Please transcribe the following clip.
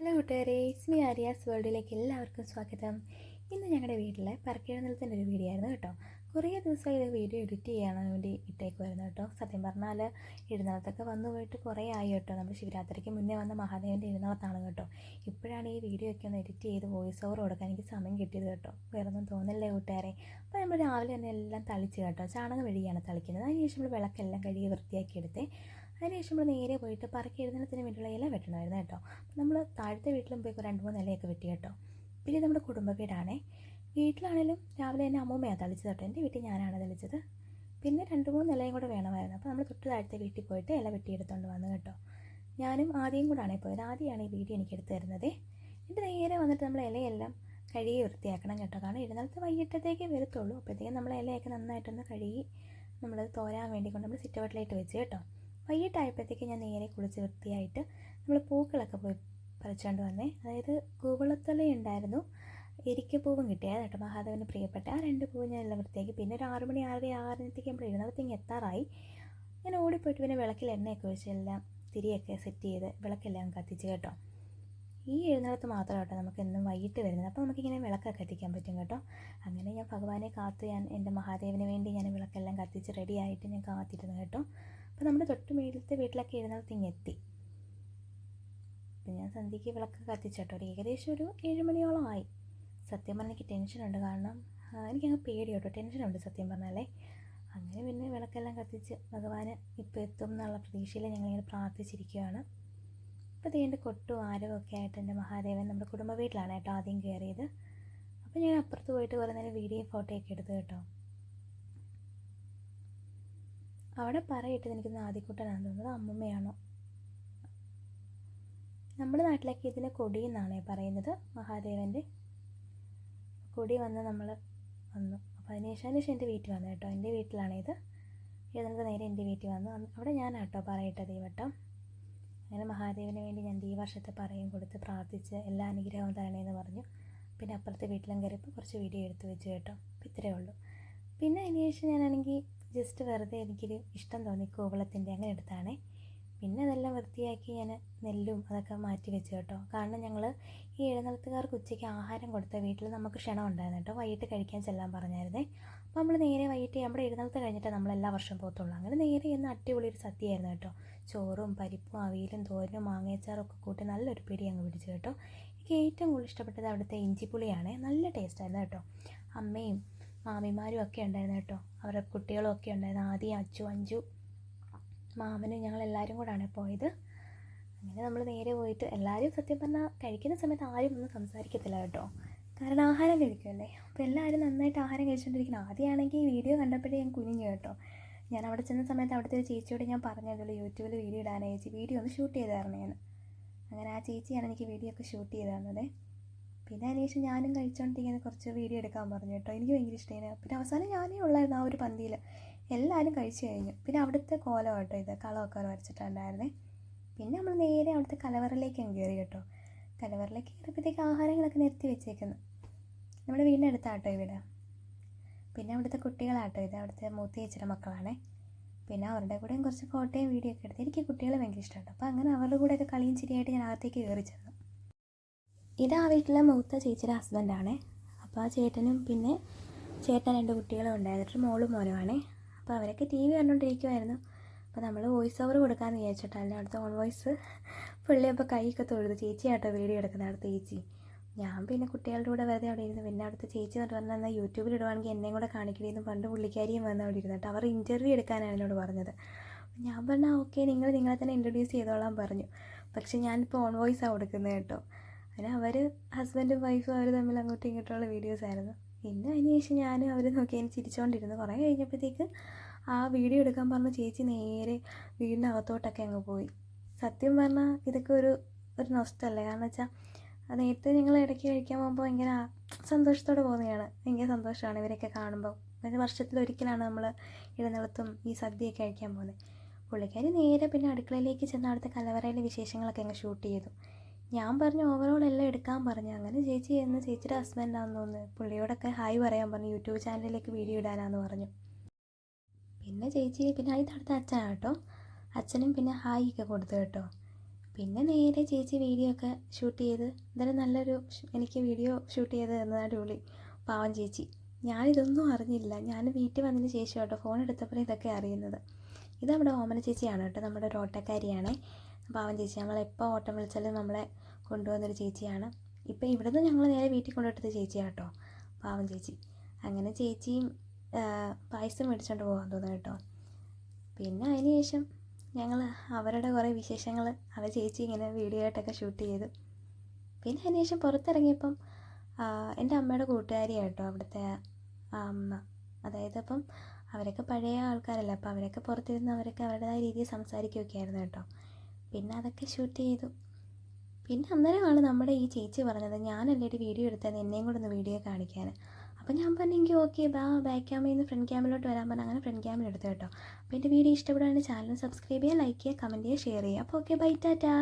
Hello കൂട്ടുകാരെ, it's me Aryas വേൾഡിലേക്ക് എല്ലാവർക്കും സ്വാഗതം. ഇന്ന് ഞങ്ങളുടെ വീട്ടിലെ പറക്കെഴുന്നേൽത്തിൻ്റെ ഒരു വീഡിയോ ആയിരുന്നു കേട്ടോ. കുറേ ദിവസമായി ഇത് വീഡിയോ എഡിറ്റ് ചെയ്യാൻ വേണ്ടി ഇട്ടേക്കുമായിരുന്നു കേട്ടോ. സത്യം പറഞ്ഞാൽ എഴുന്നള്ളത്തൊക്കെ വന്നു പോയിട്ട് കുറേ ആയി കേട്ടോ. നമ്മൾ ശിവരാത്രിക്ക് മുന്നേ വന്ന മഹാദേവൻ്റെ എഴുന്നള്ളത്താണ് കേട്ടോ. ഇപ്പോഴാണ് ഈ വീഡിയോ ഒക്കെ ഒന്ന് എഡിറ്റ് ചെയ്ത് വോയിസ് ഓവർ കൊടുക്കാൻ എനിക്ക് സമയം കിട്ടിയത് കേട്ടോ. വേറൊന്നും തോന്നില്ലേ കൂട്ടുകാരെ. അപ്പോൾ നമ്മൾ രാവിലെ തന്നെ എല്ലാം തളിച്ച് കേട്ടോ. ചാണകം വഴിയാണ് തളിക്കുന്നത്. അതിനുശേഷം നമ്മൾ വിളക്കെല്ലാം കഴുകി വൃത്തിയാക്കി എടുത്തേ. അതിനുശേഷം നമ്മൾ നേരെ പോയിട്ട് പറക്കി എഴുന്നള്ളത്തിന് വേണ്ടിയുള്ള ഇല വെട്ടണമായിരുന്നു കേട്ടോ. നമ്മൾ താഴത്തെ വീട്ടിലും പോയി 2-3 ഇലയൊക്കെ വെട്ടി കേട്ടോ. പിന്നെ നമ്മുടെ കുടുംബ വീടാണേ. വീട്ടിലാണെങ്കിലും രാവിലെ തന്നെ അമ്മൂമ്മയാണ് തളിച്ചത് കേട്ടോ. എൻ്റെ വീട്ടിൽ ഞാനാണ് തളിച്ചത്. പിന്നെ 2-3 ഇലയും കൂടെ വേണമായിരുന്നു. അപ്പോൾ നമ്മൾ തൊട്ട് താഴത്തെ വീട്ടിൽ പോയിട്ട് ഇല വെട്ടിയെടുത്തുകൊണ്ട് വന്നു കേട്ടോ. ഞാനും ആദ്യം കൂടാണ് പോയത്. ആദ്യമാണ് ഈ വീഡിയോ എനിക്ക് എടുത്ത് തരുന്നത്. എന്നിട്ട് നേരെ വന്നിട്ട് നമ്മൾ ഇലയെല്ലാം കഴുകി വൃത്തിയാക്കണം കേട്ടോ. കാരണം എഴുന്നള്ളത്ത് വൈകിട്ടത്തേക്കേ വരത്തുള്ളൂ. അപ്പോഴത്തേക്കും നമ്മൾ ഇലയൊക്കെ നന്നായിട്ടൊന്ന് കഴുകി നമ്മൾ തോരാൻ വേണ്ടി കൊണ്ട് നമ്മൾ സിറ്റൗട്ടിലേക്ക് വെച്ച് കേട്ടോ. വൈകിട്ടായപ്പോഴത്തേക്ക് ഞാൻ നേരെ കുളിച്ച് വൃത്തിയായിട്ട് നമ്മൾ പൂക്കളൊക്കെ പോയി പറിച്ചുകൊണ്ട് വന്നേ. അതായത് കൂവളത്തല ഉണ്ടായിരുന്നു, എരിക്കപ്പൂവും കിട്ടിയത് കേട്ടോ. മഹാദേവന് പ്രിയപ്പെട്ട ആ 2 പൂവ് ഞാൻ എല്ലാം വൃത്തിയാക്കി. പിന്നെ ഒരു 6 മണി 6:30 നമ്മൾ എഴുന്നള്ളത്തേക്ക് എത്താറായി. ഞാൻ ഓടിപ്പോയിട്ട് പിന്നെ വിളക്കിൽ എണ്ണയൊക്കെ ഒഴിച്ച് എല്ലാം തിരിയൊക്കെ സെറ്റ് ചെയ്ത് വിളക്കെല്ലാം കത്തിച്ച് കേട്ടോ. ഈ എഴുന്നള്ളത്ത് മാത്രം കേട്ടോ നമുക്ക് എന്നും വൈകിട്ട് വരുന്നത്. അപ്പോൾ നമുക്കിങ്ങനെ വിളക്കൊക്കെ കത്തിക്കാൻ പറ്റും കേട്ടോ. അങ്ങനെ ഞാൻ ഭഗവാനെ കാത്ത് ഞാൻ എൻ്റെ മഹാദേവന് വേണ്ടി ഞാൻ വിളക്കെല്ലാം കത്തിച്ച് റെഡിയായിട്ട് ഞാൻ കാത്തിരുന്നു കേട്ടോ. അപ്പോൾ നമ്മുടെ തൊട്ട് മേലത്തെ വീട്ടിലൊക്കെ എഴുന്നള്ളത്തിങ്ങ് എത്തി. അപ്പം ഞാൻ സന്ധ്യയ്ക്ക് വിളക്ക് കത്തിച്ചേട്ടോ. ഏകദേശം ഒരു 7 മണിയോളം ആയി. സത്യം പറഞ്ഞാൽ എനിക്ക് ടെൻഷനുണ്ട്. കാരണം എനിക്കങ്ങ് പേടി കേട്ടോ, ടെൻഷനുണ്ട് സത്യം പറഞ്ഞാലേ. അങ്ങനെ പിന്നെ വിളക്കെല്ലാം കത്തിച്ച് ഭഗവാന് ഇപ്പോൾ എത്തും എന്നുള്ള പ്രതീക്ഷയിൽ ഞങ്ങളിങ്ങനെ പ്രാർത്ഥിച്ചിരിക്കുകയാണ്. അപ്പോൾ ഇതിൻ്റെ കൊട്ടും ആരവും ഒക്കെ ആയിട്ട് എൻ്റെ മഹാദേവൻ നമ്മുടെ കുടുംബ വീട്ടിലാണ് കേട്ടോ ആദ്യം കയറിയത്. അപ്പോൾ ഞാൻ അപ്പുറത്ത് പോയിട്ട് കുറേ നേരം വീഡിയോ ഫോട്ടോയൊക്കെ എടുത്തു കേട്ടോ. അവിടെ പറയിട്ടത് എനിക്കൊന്ന് ആദ്യക്കൂട്ടനാണെന്ന് തോന്നുന്നത്, അമ്മമ്മയാണോ. നമ്മുടെ നാട്ടിലൊക്കെ ഇതിന് കൊടി എന്നാണ് പറയുന്നത്. മഹാദേവൻ്റെ കൊടി വന്ന് നമ്മൾ വന്നു. അപ്പോൾ അതിനുശേഷം എൻ്റെ വീട്ടിൽ വന്നു കേട്ടോ. എൻ്റെ വീട്ടിലാണിത്. എഴുന്നള്ളത്ത് നേരെ എൻ്റെ വീട്ടിൽ വന്നു. അവിടെ ഞാനാട്ടോ പറയിട്ടത് ഈ വട്ടം. അങ്ങനെ മഹാദേവന് വേണ്ടി ഞാൻ ഈ വർഷത്തെ പറയും കൊടുത്ത് പ്രാർത്ഥിച്ച് എല്ലാ അനുഗ്രഹവും തരണേന്ന് പറഞ്ഞു. പിന്നെ അപ്പുറത്തെ വീട്ടിലും കയറിയപ്പോൾ കുറച്ച് വീഡിയോ എടുത്ത് വെച്ച് കേട്ടോ. അപ്പോൾ ഇത്രയേ ഉള്ളൂ. പിന്നെ അതിനുശേഷം ഞാനാണെങ്കിൽ ജസ്റ്റ് വെറുതെ എനിക്കൊരു ഇഷ്ടം തോന്നി കൂവളത്തിൻ്റെ, അങ്ങനെ എടുത്താണേ. പിന്നെ അതെല്ലാം വൃത്തിയാക്കി ഞാൻ നെല്ലും അതൊക്കെ മാറ്റി വെച്ചു കേട്ടോ. കാരണം ഞങ്ങൾ ഈ എഴുന്നള്ളത്തുകാർക്ക് ഉച്ചയ്ക്ക് ആഹാരം കൊടുത്ത വീട്ടിൽ നമുക്ക് ക്ഷണം ഉണ്ടായിരുന്നു കേട്ടോ. വൈകിട്ട് കഴിക്കാൻ ചെല്ലാൻ പറഞ്ഞായിരുന്നേ. അപ്പോൾ നമ്മൾ നേരെ വൈകിട്ട് നമ്മുടെ എഴുന്നള്ളത്ത് കഴിഞ്ഞിട്ട് നമ്മൾ എല്ലാ വർഷവും പോകത്തുള്ളൂ. അങ്ങനെ നേരെ ഇന്ന് അടിപൊളി ഒരു സദ്യയായിരുന്നു കേട്ടോ. ചോറും പരിപ്പും അവിയലും തോരനും മാങ്ങയച്ചാറും ഒക്കെ കൂട്ടി നല്ലൊരു പിടി അങ്ങ് പിടിച്ചു കേട്ടോ. എനിക്ക് ഏറ്റവും കൂടുതൽ ഇഷ്ടപ്പെട്ടത് അവിടുത്തെ ഇഞ്ചിപ്പുളിയാണ്. നല്ല ടേസ്റ്റായിരുന്നു കേട്ടോ. അമ്മയും മാമിമാരും ഒക്കെ ഉണ്ടായിരുന്നു കേട്ടോ. അവരുടെ കുട്ടികളും ഒക്കെ ഉണ്ടായിരുന്നു. ആദ്യം അഞ്ചു മാമനും ഞങ്ങളെല്ലാവരും കൂടാണ് പോയത്. അങ്ങനെ നമ്മൾ നേരെ പോയിട്ട് എല്ലാവരും സത്യം പറഞ്ഞാൽ കഴിക്കുന്ന സമയത്ത് ആരും ഒന്നും സംസാരിക്കത്തില്ല കേട്ടോ. കാരണം ആഹാരം കഴിക്കുമല്ലേ. അപ്പോൾ എല്ലാവരും നന്നായിട്ട് ആഹാരം കഴിച്ചുകൊണ്ടിരിക്കണം. ആദ്യമാണെങ്കിൽ ഈ വീഡിയോ കണ്ടപ്പോഴേ ഞാൻ കുനിഞ്ഞു കേട്ടോ. ഞാൻ അവിടെ ചെന്ന സമയത്ത് അവിടുത്തെ ഒരു ചേച്ചിയോട് ഞാൻ പറഞ്ഞതല്ലോ യൂട്യൂബിൽ വീഡിയോ ഇടാനേ, ചേച്ചി വീഡിയോ ഒന്ന് ഷൂട്ട് ചെയ്ത് തരണം ഞാൻ. അങ്ങനെ ആ ചേച്ചിയാണ് എനിക്ക് വീഡിയോ ഒക്കെ ഷൂട്ട് ചെയ്ത് തന്നത്. പിന്നെ അതിനുശേഷം ഞാനും കഴിച്ചുകൊണ്ടിരിക്കുന്ന കുറച്ച് വീഡിയോ എടുക്കാൻ പറഞ്ഞു കേട്ടോ. എനിക്ക് ഭയങ്കര ഇഷ്ടമായിരുന്നു. പിന്നെ അവസാനം ഞാനേ ഉള്ളായിരുന്നു ആ ഒരു പന്തിയിൽ. എല്ലാവരും കഴിച്ചു കഴിഞ്ഞു. പിന്നെ അവിടുത്തെ കോലം കേട്ടോ, ഇത് കളമൊക്കെ വരച്ചിട്ടുണ്ടായിരുന്നേ. പിന്നെ നമ്മൾ നേരെ അവിടുത്തെ കലവറിലേക്ക് അങ്ങ് കയറി കേട്ടോ. കലവറിലേക്ക് കയറിയപ്പോഴത്തേക്ക് ആഹാരങ്ങളൊക്കെ നിരത്തി വെച്ചേക്കുന്നു. നമ്മുടെ വീടിൻ്റെ അടുത്താട്ടോ ഇവിടെ. പിന്നെ അവിടുത്തെ കുട്ടികളാട്ടോ ഇത്, അവിടുത്തെ മൂത്ത ചേച്ചിയുടെ മക്കളാണേ. പിന്നെ അവരുടെ കൂടെയും കുറച്ച് ഫോട്ടോയും വീഡിയോ ഒക്കെ എടുത്ത് എനിക്ക് കുട്ടികളെ ഭയങ്കര ഇഷ്ടമാണ്. അപ്പോൾ അങ്ങനെ അവരുടെ കൂടെയൊക്കെ കളിയും ചിരിയായിട്ട് ഞാൻ അകത്തേക്ക് കയറി ചെന്നു. ഇത് ആ വീട്ടിലെ മൂത്ത ചേച്ചിയുടെ ഹസ്ബൻഡാണേ. അപ്പോൾ ആ ചേട്ടനും പിന്നെ ചേട്ടൻ 2 കുട്ടികളും ഉണ്ടായിരുന്നു, മോളും മോനുമാണേ. അപ്പോൾ അവരൊക്കെ TV കണ്ടുകൊണ്ടിരിക്കുമായിരുന്നു. അപ്പോൾ നമ്മൾ വോയിസ് ഓവർ കൊടുക്കാമെന്ന് വിചാരിച്ചിട്ടല്ല, അടുത്ത ഓൺ വോയിസ് പുള്ളി അപ്പോൾ കൈയൊക്കെ തൊഴുതു. ചേച്ചിയാട്ടോ വീഡിയോ എടുക്കുന്നത്, അടുത്ത ചേച്ചി. ഞാൻ പിന്നെ കുട്ടികളുടെ കൂടെ വെറുതെ അവിടെ ഇരുന്നു. പിന്നെ അവിടുത്തെ ചേച്ചി എന്നിട്ട് പറഞ്ഞാൽ എന്നാൽ യൂട്യൂബിൽ ഇടുവാണെങ്കിൽ എന്നെയും കൂടെ കാണിക്കണമെന്ന് പണ്ട് പുള്ളിക്കാരിയും വന്ന് അവിടെ ഇരുന്നിട്ട് അവർ ഇൻ്റർവ്യൂ എടുക്കാനാണ് എന്നോട് പറഞ്ഞത്. ഞാൻ പറഞ്ഞാൽ ഓക്കെ, നിങ്ങളെ തന്നെ ഇൻട്രൊഡ്യൂസ് ചെയ്തോളാൻ പറഞ്ഞു. പക്ഷേ ഞാനിപ്പോൾ ഓൺ വോയിസാണ് കൊടുക്കുന്നത് കേട്ടോ. അങ്ങനെ അവർ ഹസ്ബൻഡും വൈഫും അവർ തമ്മിൽ അങ്ങോട്ടും ഇങ്ങോട്ടുള്ള വീഡിയോസ് ആയിരുന്നു. പിന്നെ അതിനുശേഷം ഞാനും അവർ നോക്കി എനിക്ക് ചിരിച്ചുകൊണ്ടിരുന്നു. കുറേ കഴിഞ്ഞപ്പോഴത്തേക്ക് ആ വീഡിയോ എടുക്കാൻ പറഞ്ഞ ചേച്ചി നേരെ വീടിനകത്തോട്ടൊക്കെ അങ്ങ് പോയി. സത്യം പറഞ്ഞാൽ ഇതൊക്കെ ഒരു നൊസ്റ്റല്ലേ. കാരണം വെച്ചാൽ നേരത്തെ ഞങ്ങൾ ഇടയ്ക്ക് കഴിക്കാൻ പോകുമ്പോൾ ഭയങ്കര സന്തോഷത്തോടെ പോകുന്നതാണ്. ഭയങ്കര സന്തോഷമാണ് ഇവരൊക്കെ കാണുമ്പോൾ. അതായത് വർഷത്തിലൊരിക്കലാണ് നമ്മൾ എഴുന്നള്ളത്തും ഈ സദ്യയൊക്കെ കഴിക്കാൻ പോകുന്നത്. പുള്ളിക്കാരി നേരെ പിന്നെ അടുക്കളയിലേക്ക് ചെന്ന് അവിടുത്തെ കലവറയിലെ വിശേഷങ്ങളൊക്കെ അങ്ങ് ഷൂട്ട് ചെയ്തു. ഞാൻ പറഞ്ഞു ഓവറോൾ എല്ലാം എടുക്കാൻ പറഞ്ഞു. അങ്ങനെ ചേച്ചി എന്ന് ചേച്ചിയുടെ ഹസ്ബൻഡാണെന്ന് തോന്നുന്നു, പുള്ളിയോടൊക്കെ ഹായ് പറയാൻ പറഞ്ഞു, യൂട്യൂബ് ചാനലിലേക്ക് വീഡിയോ ഇടാനാന്ന് പറഞ്ഞു. പിന്നെ ചേച്ചി പിന്നെ ഇത് അടുത്ത അച്ഛനാണ് കേട്ടോ. അച്ഛനും പിന്നെ ഹായ് ഒക്കെ കൊടുത്തു കേട്ടോ. പിന്നെ നേരെ ചേച്ചി വീഡിയോ ഒക്കെ ഷൂട്ട് ചെയ്ത് എന്തായാലും നല്ലൊരു എനിക്ക് വീഡിയോ ഷൂട്ട് ചെയ്ത് തന്നത് അടിപൊളി പാവം ചേച്ചി. ഞാനിതൊന്നും അറിഞ്ഞില്ല. ഞാൻ വീട്ടിൽ വന്നതിന് ശേഷം കേട്ടോ ഫോൺ എടുത്തപ്പോൾ ഇതൊക്കെ അറിയുന്നത്. ഇത് നമ്മുടെ ഓമന ചേച്ചിയാണ് കേട്ടോ, നമ്മുടെ ഒരു ഓട്ടക്കാരിയാണ്. പാവം ചേച്ചി, നമ്മളെപ്പോൾ ഓട്ടം വിളിച്ചാലും നമ്മളെ കൊണ്ടുവന്നൊരു ചേച്ചിയാണ്. ഇപ്പം ഇവിടുന്ന് ഞങ്ങൾ നേരെ വീട്ടിൽ കൊണ്ടുവിട്ടത് ചേച്ചിയാണ് കേട്ടോ, പാവം ചേച്ചി. അങ്ങനെ ചേച്ചിയും പായസം മേടിച്ചുകൊണ്ട് പോകാൻ തോന്നുന്നു കേട്ടോ. പിന്നെ അതിന് ശേഷം ഞങ്ങൾ അവരുടെ കുറേ വിശേഷങ്ങൾ ചേച്ചി ഇങ്ങനെ വീഡിയോ ആയിട്ടൊക്കെ ഷൂട്ട് ചെയ്തു. പിന്നെ അതിന് ശേഷം പുറത്തിറങ്ങിയപ്പം എൻ്റെ അമ്മയുടെ കൂട്ടുകാരിയാണ് കേട്ടോ അവിടുത്തെ അമ്മ. അതായത് അപ്പം അവരൊക്കെ പഴയ ആൾക്കാരല്ല, അപ്പോൾ അവരൊക്കെ പുറത്തിരുന്ന് അവരൊക്കെ അവരുടേതായ രീതിയിൽ സംസാരിക്കുകയൊക്കെ ആയിരുന്നു കേട്ടോ. പിന്നെ അതൊക്കെ ഷൂട്ട് ചെയ്തു. പിന്നെ അന്നേരമാണ് നമ്മുടെ ഈ ചേച്ചി പറഞ്ഞത്, ഞാനല്ലേ ഒരു വീഡിയോ എടുത്തത്, എന്നെയും കൂടെ ഒന്ന് വീഡിയോ കാണിക്കാൻ. അപ്പോൾ ഞാൻ പറഞ്ഞെങ്കിൽ ഓക്കെ ബാക്ക് ക്യാമിൽ നിന്ന് ഫ്രണ്ട് ക്യാമിലോട്ട് വരാൻ പറഞ്ഞാൽ അങ്ങനെ ഫ്രണ്ട് ക്യാമിൽ എടുത്തു കേട്ടോ. അപ്പോൾ എൻ്റെ വീഡിയോ ഇഷ്ടപ്പെടുകയാണെങ്കിൽ ചാനൽ സബ്സ്ക്രൈബ് ചെയ്യുക, ലൈക്ക് ചെയ്യുക, കമൻറ്റ് ചെയ്യുക, ഷെയർ ചെയ്യുക. അപ്പോൾ ഓക്കെ, ബൈ, ടാറ്റാ.